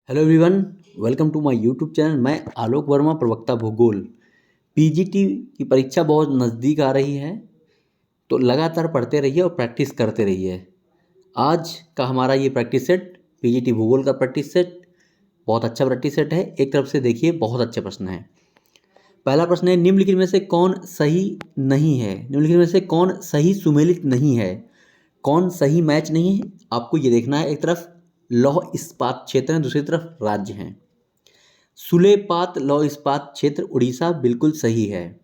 Hello everyone, welcome to my YouTube channel. मैं आलोक वर्मा, प्रवक्ता भूगोल। पीजीटी की परीक्षा बहुत नज़दीक आ रही है, तो लगातार पढ़ते रहिए और प्रैक्टिस करते रहिए। आज का हमारा ये प्रैक्टिस सेट पीजीटी भूगोल का प्रैक्टिस सेट बहुत अच्छा प्रैक्टिस सेट है। एक तरफ से देखिए, बहुत अच्छे प्रश्न है। पहला प्रश्न है, निम्नलिखित में से कौन सही नहीं है? निम्नलिखित में से कौन सही सुमेलित नहीं है? कौन सही मैच नहीं है, आपको ये देखना है। एक तरफ लौह इस्पात क्षेत्र है, दूसरी तरफ राज्य हैं। सुलेपात लौह इस्पात क्षेत्र उड़ीसा बिल्कुल सही है।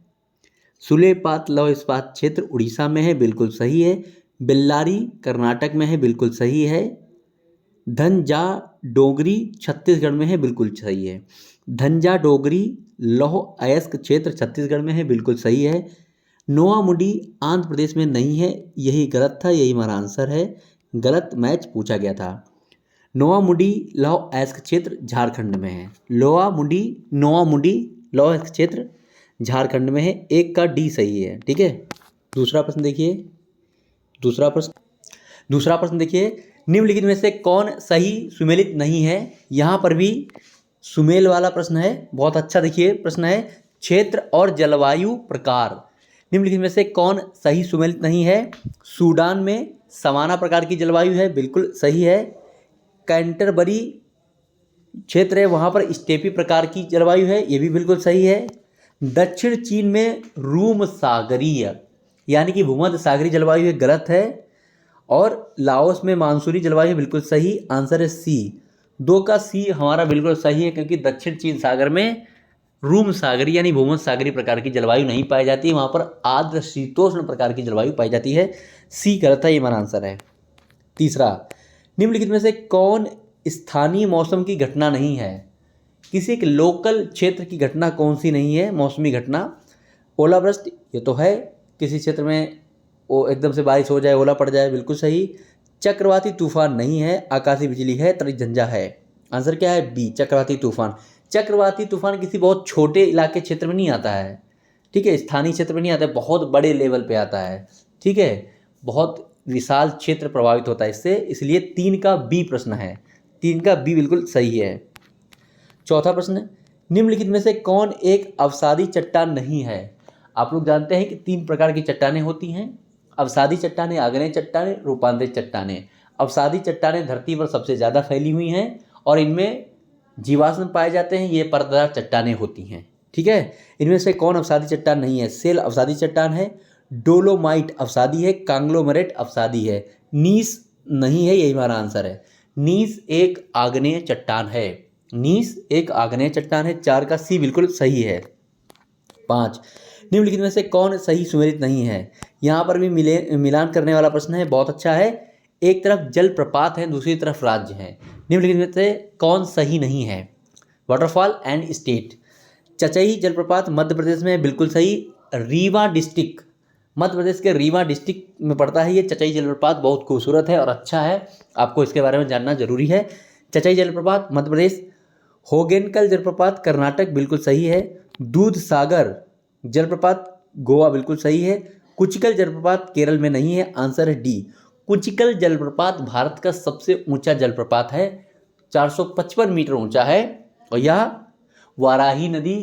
सुलेपात लौह इस्पात क्षेत्र उड़ीसा में है, बिल्कुल सही है। बेल्लारी कर्नाटक में है, बिल्कुल सही है। धनजा डोगरी छत्तीसगढ़ में है, बिल्कुल सही है। धनजा डोगरी लौह अयस्क क्षेत्र छत्तीसगढ़ में है, बिल्कुल सही है। नोआमुडी आंध्र प्रदेश में नहीं है, यही गलत था, यही हमारा आंसर है। गलत मैच पूछा गया था। नोआमुडी लौह अयस्क क्षेत्र झारखंड में है। नोआमुडी लौह अयस्क क्षेत्र झारखंड में है। एक का डी सही है, ठीक है। दूसरा प्रश्न देखिए। दूसरा प्रश्न देखिए, निम्नलिखित में से कौन सही सुमेलित नहीं है? यहाँ पर भी सुमेल वाला प्रश्न है, बहुत अच्छा। देखिए प्रश्न है, क्षेत्र और जलवायु प्रकार निम्नलिखित में से कौन सही सुमेलित नहीं है? सूडान में समाना प्रकार की जलवायु है, बिल्कुल सही है। कैंटरबरी क्षेत्र है, वहाँ पर स्टेपी प्रकार की जलवायु है, ये भी बिल्कुल सही है। दक्षिण चीन में रूम सागरीय यानी कि भूमध्य सागरीय जलवायु है, गलत है। और लाओस में मानसूनी जलवायु है, बिल्कुल सही। आंसर है सी। दो का सी हमारा बिल्कुल सही है, क्योंकि दक्षिण चीन सागर में रूम सागरी यानी भूमध्य सागरीय प्रकार की जलवायु नहीं पाई जाती है, वहाँ पर आर्द्र शीतोष्ण प्रकार की जलवायु पाई जाती है। सी गलत है, ये हमारा आंसर है। तीसरा, निम्नलिखित में से कौन स्थानीय मौसम की घटना नहीं है? किसी एक लोकल क्षेत्र की घटना कौन सी नहीं है? मौसमी घटना ओलावृष्टि, ये तो है। किसी क्षेत्र में वो एकदम से बारिश हो जाए, ओला पड़ जाए, बिल्कुल सही। चक्रवाती तूफान नहीं है, आकाशीय बिजली है, तड़ी झंझा है। आंसर क्या है? बी, चक्रवाती तूफान। चक्रवाती तूफान किसी बहुत छोटे इलाके क्षेत्र में नहीं आता है, ठीक है, स्थानीय क्षेत्र में नहीं आता है, बहुत बड़े लेवल पे आता है, ठीक है, बहुत विशाल क्षेत्र प्रभावित होता है इससे, इसलिए 3 का बी प्रश्न है। 3 का बी बिल्कुल सही है। चौथा प्रश्न, निम्नलिखित में से कौन एक अवसादी चट्टान नहीं है? आप लोग जानते हैं कि 3 प्रकार की चट्टानें होती हैं, अवसादी चट्टानें, आग्नेय चट्टानें, रूपांतरित चट्टानें। अवसादी चट्टानें धरती पर सबसे ज़्यादा फैली हुई हैं और इनमें जीवाश्म पाए जाते हैं, ये परतदार चट्टानें होती हैं, ठीक है। इनमें से कौन अवसादी चट्टान नहीं है? सेल अवसादी चट्टान है, डोलोमाइट अवसादी है, कांग्लोमरेट अवसादी है, नीस नहीं है, यही हमारा आंसर है। नीस एक आग्नेय चट्टान है। नीस एक आग्नेय चट्टान है। 4 का सी बिल्कुल सही है। 5, निम्नलिखित में से कौन सही सुमेलित नहीं है? यहाँ पर भी मिलान करने वाला प्रश्न है, बहुत अच्छा है। एक तरफ जलप्रपात है, दूसरी तरफ राज्य है। निम्नलिखित में से कौन सही नहीं है? Waterfall and state. चचई जलप्रपात मध्य प्रदेश में, बिल्कुल सही। रीवा डिस्ट्रिक्ट, मध्य प्रदेश के रीवा डिस्ट्रिक्ट में पड़ता है ये चचई जलप्रपात, बहुत खूबसूरत है और अच्छा है, आपको इसके बारे में जानना जरूरी है। चचई जलप्रपात मध्य प्रदेश। होगेनकल जलप्रपात कर्नाटक, बिल्कुल सही है। दूध सागर जलप्रपात गोवा, बिल्कुल सही है। कुचिकल जलप्रपात केरल में नहीं है, आंसर है डी। कुचिकल जलप्रपात भारत का सबसे ऊंचा जलप्रपात है, 455 मीटर ऊंचा है, और यह वाराही नदी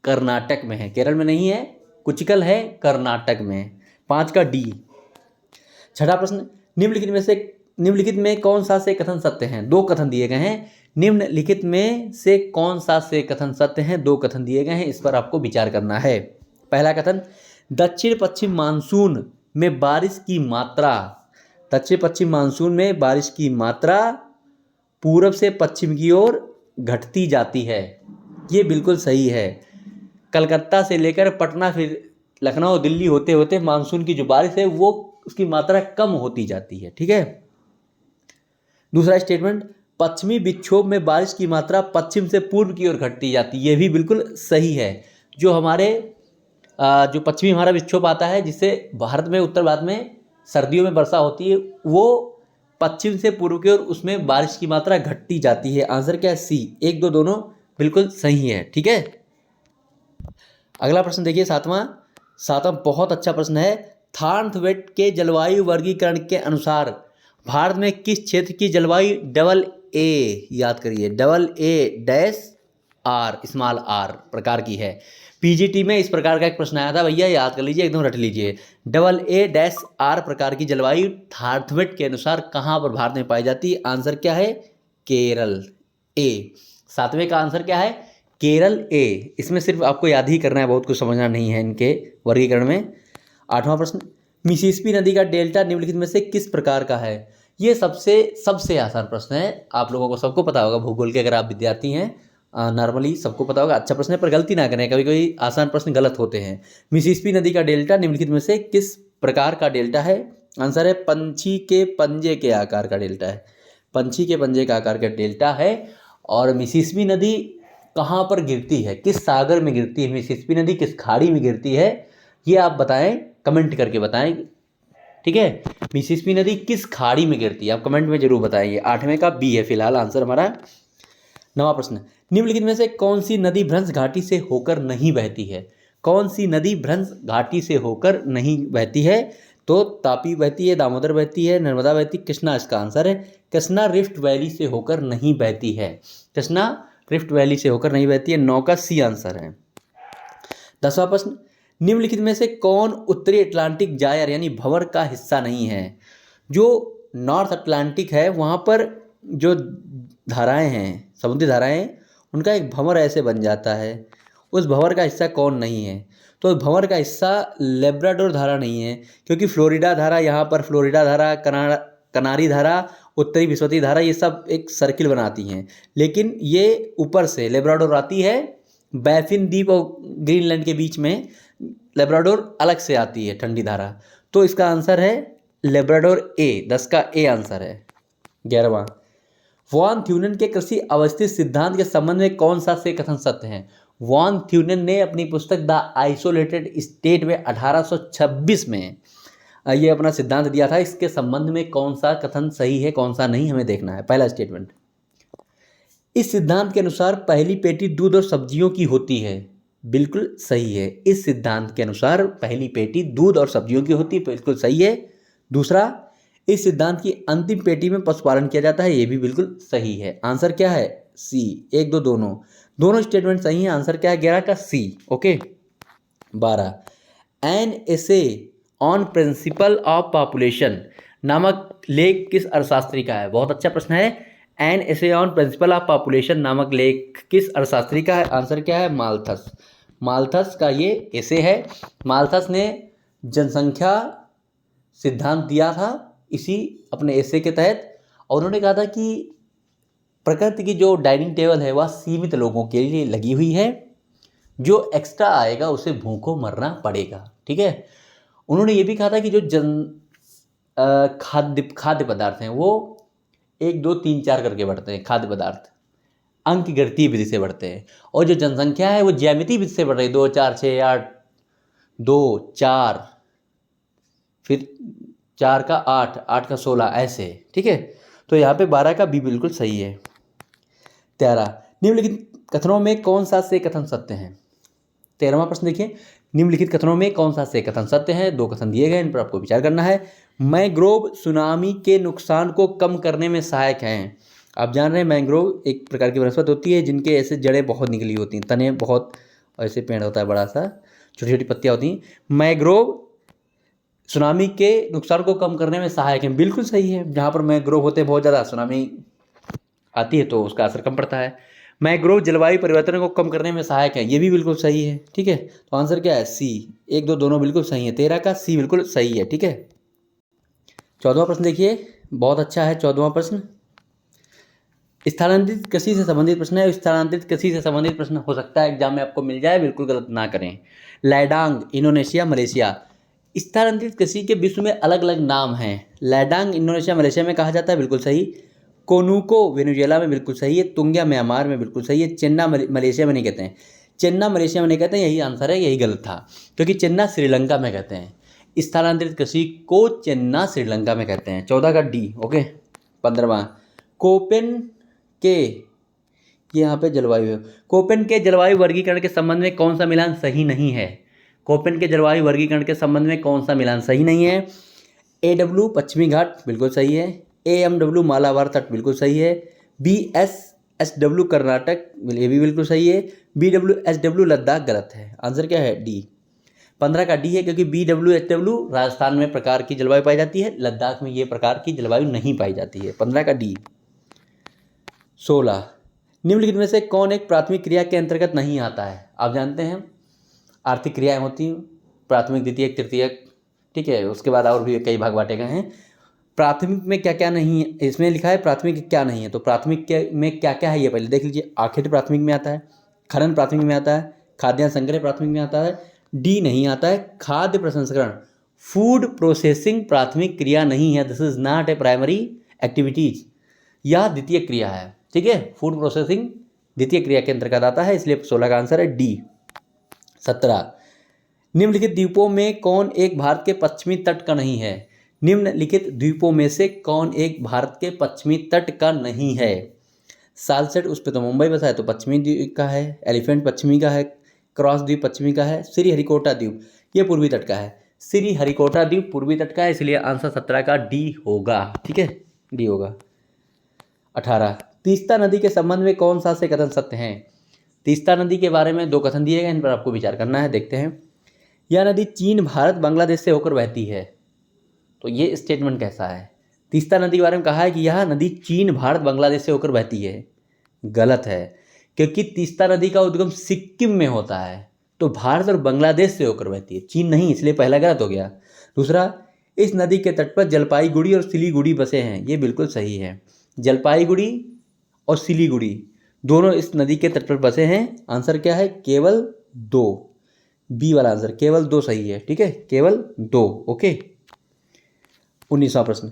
कर्नाटक में है, केरल में नहीं है। कुचिकल है कर्नाटक में। 5 का डी। छठा प्रश्न, निम्नलिखित में कौन सा से कथन सत्य हैं? 2 कथन दिए गए हैं। निम्नलिखित में से कौन सा से कथन सत्य हैं? 2 कथन दिए गए हैं, इस पर आपको विचार करना है। पहला कथन, दक्षिण पश्चिम मानसून में बारिश की मात्रा, दक्षिण पश्चिम मानसून में बारिश की मात्रा पूरब से पश्चिम की ओर घटती जाती है, ये बिल्कुल सही है। कलकत्ता से लेकर पटना, फिर लखनऊ, दिल्ली होते होते मानसून की जो बारिश है वो उसकी मात्रा कम होती जाती है, ठीक है। दूसरा स्टेटमेंट, पश्चिमी विक्षोभ में बारिश की मात्रा पश्चिम से पूर्व की ओर घटती जाती है, ये भी बिल्कुल सही है। जो पश्चिमी हमारा विक्षोभ आता है, जिससे भारत में, उत्तर भारत में सर्दियों में वर्षा होती है, वो पश्चिम से पूर्व की ओर उसमें बारिश की मात्रा घटती जाती है। आंसर क्या है? सी। 1, 2 दोनों बिल्कुल सही है, ठीक है। अगला प्रश्न देखिए, सातवां बहुत अच्छा प्रश्न है। थार्नथवेट के जलवायु वर्गीकरण के अनुसार भारत में किस क्षेत्र की जलवायु डबल ए, याद करिए, AA स्मॉल आर प्रकार की है। पीजीटी में इस प्रकार का एक प्रश्न आया था भैया, याद कर लीजिए, एकदम रट लीजिए। AA प्रकार की जलवायु थार्थवेट के अनुसार कहाँ पर भारत में पाई जाती है? आंसर क्या है? केरल, ए। 7वें का आंसर क्या है? केरल, ए। इसमें सिर्फ आपको याद ही करना है, बहुत कुछ समझना नहीं है इनके वर्गीकरण में। 8वां प्रश्न, मिसिसिपी नदी का डेल्टा निम्नलिखित में से किस प्रकार का है? ये सबसे आसान प्रश्न है, आप लोगों को सबको पता होगा, भूगोल के अगर आप विद्यार्थी हैं नॉर्मली सबको पता होगा। अच्छा प्रश्न है, पर गलती ना करें, कभी कभी आसान प्रश्न गलत होते हैं। मिसिसिपी नदी का डेल्टा निम्नलिखित में से किस प्रकार का डेल्टा है? आंसर है पंछी के पंजे के आकार का डेल्टा है। पंछी के पंजे का आकार का डेल्टा है। और मिसिसिपी नदी कहाँ पर गिरती है, किस सागर में गिरती है? मिसिसिपी नदी किस खाड़ी में गिरती है? ये आप बताएं, कमेंट करके बताएं, ठीक है। मिसिसिपी नदी किस खाड़ी में गिरती है, आप कमेंट में जरूर बताइए। 8वें का बी है फिलहाल आंसर हमारा। 9वां प्रश्न, निम्नलिखित में से कौन सी नदी भ्रंश घाटी से होकर नहीं बहती है? कौन सी नदी भ्रंश घाटी से होकर नहीं बहती है? तो तापी बहती है, दामोदर बहती है, नर्मदा बहती, कृष्णा इसका आंसर है। कृष्णा रिफ्ट वैली से होकर नहीं बहती है। कृष्णा रिफ्ट वैली से होकर नहीं बहती है। 9 का सी आंसर है। 10वां प्रश्न, निम्नलिखित में से कौन उत्तरी अटलांटिक जायर यानी भंवर का हिस्सा नहीं है? जो नॉर्थ अटलांटिक है वहाँ पर जो धाराएं हैं, समुद्री धाराएं, उनका एक भंवर ऐसे बन जाता है, उस भंवर का हिस्सा कौन नहीं है? तो भंवर का हिस्सा लेब्राडोर धारा नहीं है, क्योंकि फ्लोरिडा धारा, यहाँ पर फ्लोरिडा धारा, कनारी धारा, उत्तरी विस्वती धारा, ये सब एक सर्किल बनाती हैं, लेकिन ये ऊपर से लेब्राडोर आती है, बैफिन द्वीप और ग्रीनलैंड के बीच में लेब्राडोर अलग से आती है ठंडी धारा। तो इसका आंसर है लेब्राडोर, ए। 10 का ए आंसर है। 11वां, वॉन थ्यूनेन के कृषि अवस्थित सिद्धांत के संबंध में कौन सा से कथन सत्य है? वॉन थ्यूनेन ने अपनी पुस्तक द आइसोलेटेड स्टेट में 1826 में ये अपना सिद्धांत दिया था। इसके संबंध में कौन सा कथन सही है, कौन सा नहीं, हमें देखना है। पहला स्टेटमेंट, इस सिद्धांत के अनुसार पहली पेटी दूध और सब्जियों की होती है। बिल्कुल सही है। इस सिद्धांत के अनुसार पहली पेटी दूध और सब्जियों की होती है, बिल्कुल सही है। दूसरा, इस सिद्धांत की अंतिम पेटी में पशुपालन किया जाता है, ये भी बिल्कुल सही है। आंसर क्या है? सी। 1, 2 दोनों स्टेटमेंट सही हैं। आंसर क्या है? 11 का C. Okay. 12, an essay on principle of population नामक लेख किस अर्थशास्त्री का है? बहुत अच्छा प्रश्न है। N essay on principle of population नामक लेख किस अर्थशास्त्री का है? आंसर क्या है? माल्थस। माल्थस का ये एसे है। माल्थस ने जनसंख्या सिद्धांत दिया था इसी अपने एसे के तहत, और उन्होंने कहा था कि प्रकृति की जो डाइनिंग टेबल है वह सीमित लोगों के लिए लगी हुई है, जो एक्स्ट्रा आएगा उसे भूखों मरना पड़ेगा, ठीक है। उन्होंने ये भी कहा था कि जो खाद्य पदार्थ हैं वो 1, 2, 3, 4 करके बढ़ते हैं। खाद्य पदार्थ अंक गिनती विधि से बढ़ते हैं, और जो जनसंख्या है वो ज्यामिति विधि से बढ़ रही है। 2, 4, 6, 8, 2, 4, फिर 4 का 8, 8 का 16, ऐसे, ठीक है। तो यहाँ पे 12 का बी बिल्कुल सही है। 13, निम्नलिखित कथनों में कौन सा से कथन सत्य है? 13वां प्रश्न देखिए, निम्नलिखित कथनों में कौन सा से कथन सत्य है? 2 कथन दिए गए, इन पर आपको विचार करना है। मैंग्रोव सुनामी के नुकसान को कम करने में सहायक हैं। आप जान रहे हैं मैंग्रोव एक प्रकार की वनस्पति होती है जिनके ऐसे जड़ें बहुत निकली होती हैं, तने बहुत, ऐसे पेड़ होता है बड़ा सा, छोटी छोटी पत्तियाँ होती हैं। मैंग्रोव सुनामी के नुकसान को कम करने में सहायक है, बिल्कुल सही है। जहाँ पर मैंग्रोव होते हैं बहुत ज़्यादा, सुनामी आती है तो उसका असर कम पड़ता है। मैंग्रोव जलवायु परिवर्तन को कम करने में सहायक है, ये भी बिल्कुल सही है, ठीक है। तो आंसर क्या है? सी। 1, 2 दोनों बिल्कुल सही है। 13 का सी बिल्कुल सही है, ठीक है। 14वां प्रश्न देखिए, बहुत अच्छा है 14वां प्रश्न। स्थानांतरित कृषि से संबंधित प्रश्न है। स्थानांतरित कृषि से संबंधित प्रश्न हो सकता है एग्जाम में आपको मिल जाए, बिल्कुल गलत ना करें। लैडांग, इंडोनेशिया, मलेशिया। स्थानांतरित कृषि के विश्व में अलग अलग नाम हैं। लैडांग इंडोनेशिया मलेशिया में कहा जाता है, बिल्कुल सही। कोनुको वेनेजुएला में, बिल्कुल सही है। तुंग्या म्यांमार में, बिल्कुल सही है। चेन्ना मलेशिया में नहीं कहते हैं, चेन्ना मलेशिया में नहीं कहते हैं, यही आंसर है, यही गलत था, क्योंकि चेन्ना श्रीलंका में कहते हैं। स्थानांतरित कृषि को चेन्ना श्रीलंका में कहते हैं। 14 का डी। ओके। 15वां, कोपेन के, यहाँ पे जलवायु है। कोपेन के जलवायु वर्गीकरण के संबंध में कौन सा मिलान सही नहीं है? कोपेन के जलवायु वर्गीकरण के संबंध में कौन सा मिलान सही नहीं है? AW पश्चिमी घाट, बिल्कुल सही है। AMW मालाबार तट, बिल्कुल सही है। BSSW कर्नाटक, ये भी बिल्कुल सही है। BWSW लद्दाख गलत है। आंसर क्या है? डी। 15 का डी है, क्योंकि BWSW राजस्थान में प्रकार की जलवायु पाई जाती है, लद्दाख में ये प्रकार की जलवायु नहीं पाई जाती है। 15 का डी। 16, निम्नलिखित में से कौन एक प्राथमिक क्रिया के अंतर्गत नहीं आता है? आप जानते हैं आर्थिक क्रियाएं होती हैं, प्राथमिक, द्वितीयक, तृतीयक, ठीक है, उसके बाद और भी कई भाग बांटे गए हैं। प्राथमिक में क्या क्या नहीं है, इसमें लिखा है प्राथमिक क्या नहीं है, तो प्राथमिक में क्या क्या है ये पहले देख लीजिए। आखेट प्राथमिक में आता है, खनन प्राथमिक में आता है, खाद्यान्न संग्रह प्राथमिक में आता है, डी नहीं आता है, खाद्य प्रसंस्करण, फूड प्रोसेसिंग प्राथमिक क्रिया नहीं है, this is not a primary activities, यह द्वितीय क्रिया है, ठीक है। फूड प्रोसेसिंग द्वितीय क्रिया के अंतर्गत आता है, इसलिए 16 का आंसर है डी। 17, निम्नलिखित द्वीपों में कौन एक भारत के पश्चिमी तट का नहीं है? निम्नलिखित द्वीपों में से कौन एक भारत के पश्चिमी तट का नहीं है? सालसेट, उस पर तो मुंबई बसा है, तो पश्चिमी द्वीप का है। एलिफेंट पश्चिमी का है। क्रॉस द्वीप पश्चिमी का है। श्रीहरिकोटा द्वीप ये पूर्वी तट का है। श्रीहरिकोटा द्वीप पूर्वी तट का है, इसलिए आंसर 17 का डी होगा, ठीक है, डी होगा। 18, तीस्ता नदी के संबंध में कौन सा से कथन सत्य हैं? तीस्ता नदी के बारे में 2 कथन दिए गए, इन पर आपको विचार करना है। देखते हैं। यह नदी चीन, भारत, बांग्लादेश से होकर बहती है, तो ये स्टेटमेंट कैसा है? तीस्ता नदी के बारे में कहा है कि यह नदी चीन, भारत, बांग्लादेश से होकर बहती है, गलत है, क्योंकि तीस्ता नदी का उद्गम सिक्किम में होता है, तो भारत और बांग्लादेश से होकर बहती है, चीन नहीं, इसलिए पहला गलत हो गया। दूसरा, इस नदी के तट पर जलपाईगुड़ी और सिलीगुड़ी बसे हैं, ये बिल्कुल सही है। जलपाईगुड़ी और सिलीगुड़ी दोनों इस नदी के तट पर बसे हैं। आंसर क्या है? केवल 2, बी वाला आंसर, केवल 2 सही है, ठीक है, केवल 2, ओके। 19वां प्रश्न,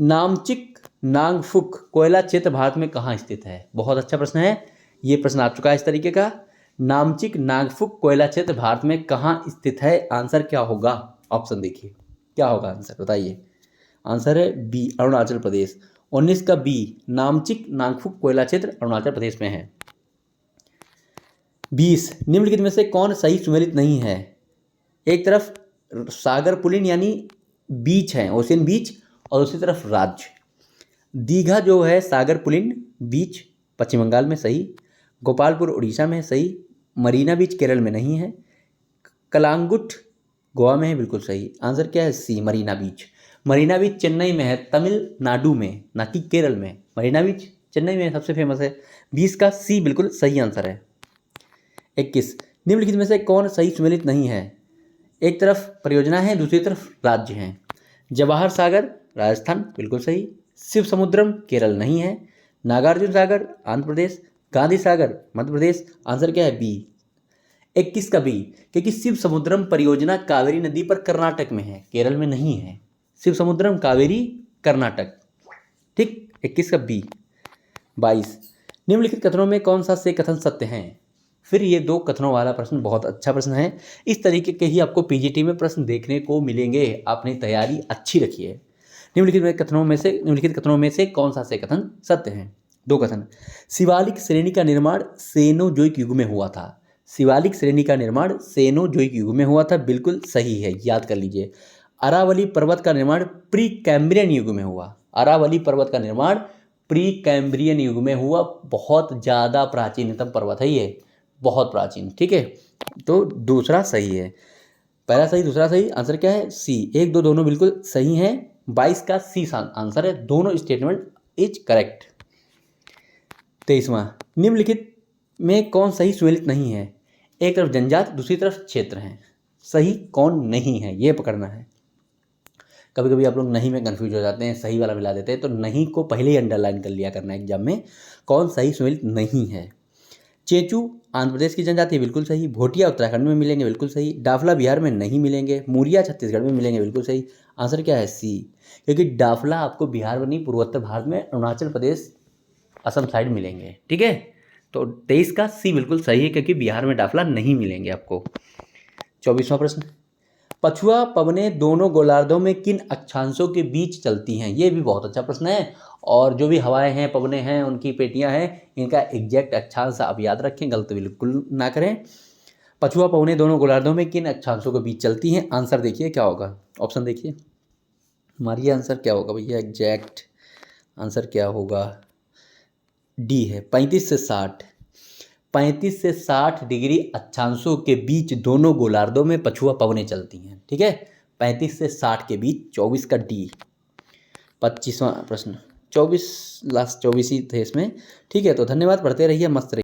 नामचिक नागफुक कोयला क्षेत्र भारत में कहाँ स्थित है? बहुत अच्छा प्रश्न है, ये प्रश्न आ चुका है इस तरीके का। नामचिक नागफुक कोयला क्षेत्र भारत में कहाँ स्थित है? आंसर क्या होगा? ऑप्शन देखिए, क्या होगा आंसर, बताइए। आंसर है बी, अरुणाचल प्रदेश। 19 का बी, नामचिक नागफुक कोयला क्षेत्र अरुणाचल प्रदेश में है। 20, निम्नलिखित में से कौन सही सुमेलित नहीं है? एक तरफ सागर पुलिन यानी बीच है, ओशियन बीच, और दूसरी तरफ राज्य। दीघा जो है सागर पुलिन बीच पश्चिम बंगाल में, सही। गोपालपुर उड़ीसा में है, सही। मरीना बीच केरल में नहीं है। कलांगुट गोवा में है, बिल्कुल सही। आंसर क्या है? सी, मरीना बीच। मरीना बीच चेन्नई में है, तमिलनाडु में, ना कि केरल में। मरीना बीच चेन्नई में सबसे फेमस है। 20 का सी बिल्कुल सही आंसर है। 21, निम्नलिखित में से कौन सही सुमेलित नहीं है? एक तरफ परियोजना है, दूसरी तरफ राज्य हैं। जवाहर सागर राजस्थान, बिल्कुल सही। शिव समुद्रम केरल नहीं है। नागार्जुन सागर आंध्र प्रदेश। गांधी सागर मध्य प्रदेश। आंसर क्या है? बी। 21 का बी, क्योंकि शिव समुद्रम परियोजना कावेरी नदी पर कर्नाटक में है, केरल में नहीं है। शिव समुद्रम कावेरी कर्नाटक, ठीक। 21 का बी। 22, निम्नलिखित कथनों में कौन सा से कथन सत्य हैं? फिर ये 2 कथनों वाला प्रश्न बहुत अच्छा प्रश्न है। इस तरीके के ही आपको पीजीटी में प्रश्न देखने को मिलेंगे, आपने तैयारी अच्छी रखी है। निम्नलिखित कथनों में से कौन सा से कथन सत्य हैं? 2 कथन। शिवालिक श्रेणी का निर्माण सेनोजोइक युग में हुआ था। शिवालिक श्रेणी का निर्माण सेनोजोइक युग में हुआ था, बिल्कुल सही है, याद कर लीजिए। अरावली पर्वत का निर्माण प्री कैम्ब्रियन युग में हुआ। अरावली पर्वत का निर्माण प्री कैम्ब्रियन युग में हुआ, बहुत ज़्यादा प्राचीनतम पर्वत है ये, बहुत प्राचीन, ठीक है। तो दूसरा सही है, पहला सही दूसरा सही। आंसर क्या है? सी। 1, 2 दोनों बिल्कुल सही हैं। 22 का सी आंसर है, दोनों स्टेटमेंट इज करेक्ट। 23वां, निम्नलिखित में कौन सही सुमेलित नहीं है? एक तरफ जनजात, दूसरी तरफ क्षेत्र हैं, सही कौन नहीं है ये पकड़ना है। कभी कभी आप लोग नहीं में कंफ्यूज हो जाते हैं, सही वाला मिला देते हैं, तो नहीं को पहले ही अंडरलाइन कर लिया करना एग्जाम में, कौन सही सुमेलित नहीं है। चेचू आंध्र प्रदेश की जनजाति, बिल्कुल सही। भोटिया उत्तराखंड में मिलेंगे, बिल्कुल सही। डाफला बिहार में नहीं मिलेंगे। मुरिया छत्तीसगढ़ में मिलेंगे, बिल्कुल सही। आंसर क्या है? सी, क्योंकि डाफला आपको बिहार में नहीं, पूर्वोत्तर भारत में अरुणाचल प्रदेश असम साइड मिलेंगे, ठीक है। तो 23 का सी बिल्कुल सही है, क्योंकि बिहार में डाफला नहीं मिलेंगे आपको। 24वां प्रश्न, पछुआ पवनें दोनों गोलार्धों में किन अक्षांशों के बीच चलती हैं? ये भी बहुत अच्छा प्रश्न है, और जो भी हवाएं हैं, पवनें हैं, उनकी पेटियां हैं, इनका एग्जैक्ट अक्षांश आप याद रखें, गलत बिल्कुल ना करें। पछुआ पवनें दोनों गोलार्धों में किन अक्षांशों के बीच चलती हैं? आंसर देखिए क्या होगा, ऑप्शन देखिए, हमारी आंसर क्या होगा भैया, एग्जैक्ट आंसर क्या होगा? डी है 35 से 60 अक्षांशों के बीच दोनों गोलार्धों में पछुआ पवनें चलती हैं। ठीक है, 35 से 60 के बीच, 24 का डी। 25वां प्रश्न, 24 लास्ट 24 ही थे इसमें। ठीक है, तो धन्यवाद, पढ़ते रहिए, मस्त रहिए।